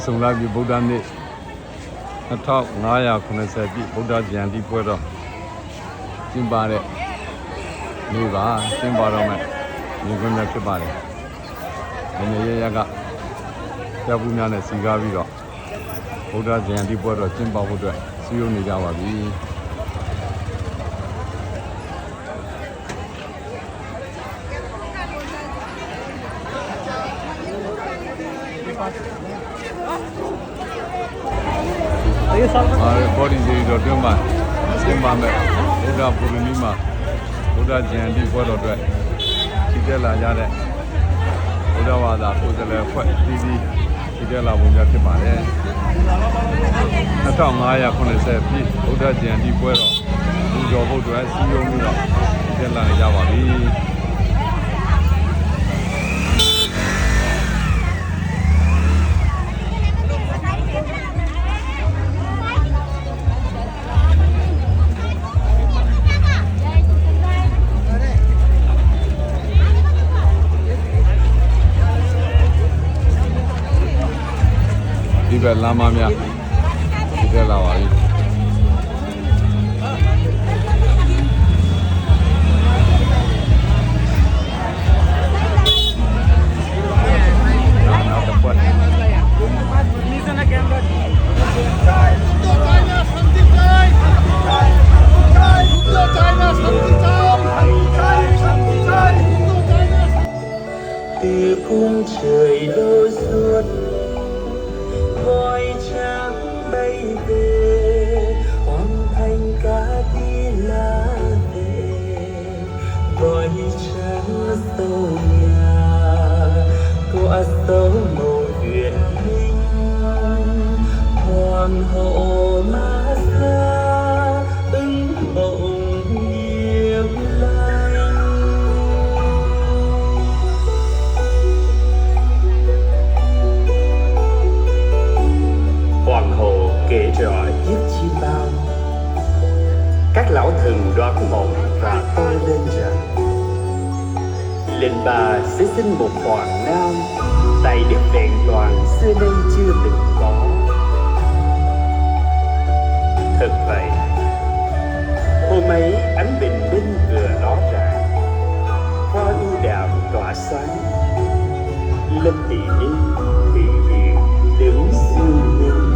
ဆုံလာပြီဗုဒ္ဓနေ့2590ပြည့်ဗုဒ္ဓဇယံတိပွဲတော်ကျင်းပတဲ့နေ့ပါကျင်းပတော့မယ်ညီကွန်းများဖြစ်ပါတယ်။ဒီနေ့ရကတပ်ပူးများနဲ့စီကားပြီးတော့ဗုဒ္ဓဇယံတိပွဲတော်ကျင်းပဖို့အတွက်စီယုံနေကြပါပြီ။ဘော်ဒီစီတော်တွင်းမှာကျင်းပမယ်ဗုဒ္ဓပူရဏီမှာဗုဒ္ဓဇယံတိပွဲတော်အတွက်ကြီးတက်လာကြတဲ့ဗုဒ္ဓဝါဒကိုယ်စားလှယ်အဖွဲ့ကြီးကြီးတက်လာပုံများဖြစ်ပါတယ်2590ပြည့်ဗုဒ္ဓဇယံတိပွဲတော်လူတော်ဘုရားစီယုံပြီးတော့ကြီးတက်လာနေကြပါပြီဒီဘက်လမ်းမများဒီတက်လာပါပြီနောက်တစ်ပတ်từ khung trời đô suốt voi trắng bay về hoàn thành cả tiếng lá về voi trắng sâu nhà qua sâu màu huyền minh hoàng hậu ma xa ứng bồng điệp lanh hoàng hậu kể rõ chiếc chim bao các lão thần đoán mộng và tôi lên rằng lên bà sẽ sinh một hoàng nam tài đức vẹn toàn xưa nay chưa từng có thật vậy hôm ấy ánh bình minh vừa ló rạng hoa ưu đàm tỏa sáng lâm tỷ ni thị hiện đứng siêu minh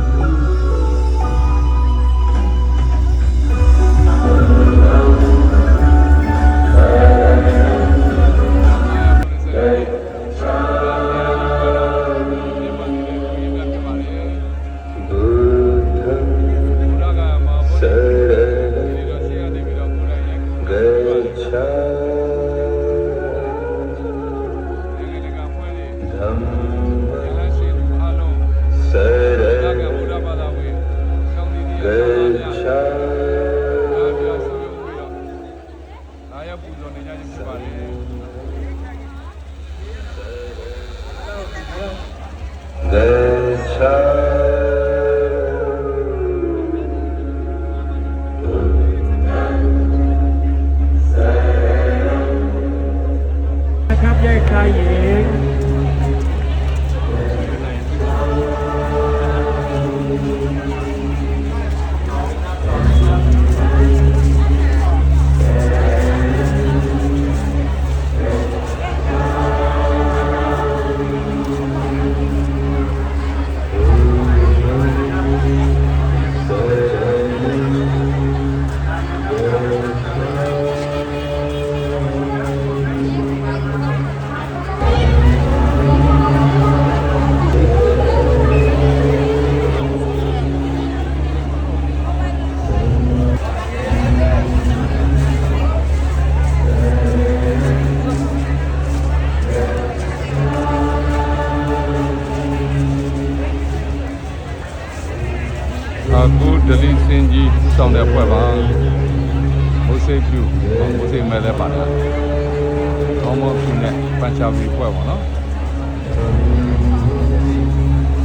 အခုဒလီစင်ကြီးစောင်းတဲ့ဖွဲ့ပါမိုးစိတ်ပြူမိုးစိတ်မဲလဲပါတယ်ကောင်းမပြူနဲ့ပန်ချာပြီးဖွဲ့ပါနော်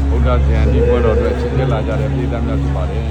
ဗုဒ္ဓဇယံတိပွဲတော်အတွက်ချစ်ကြလာကြတဲ့ပြည်သားများဖြစ်ပါတယ်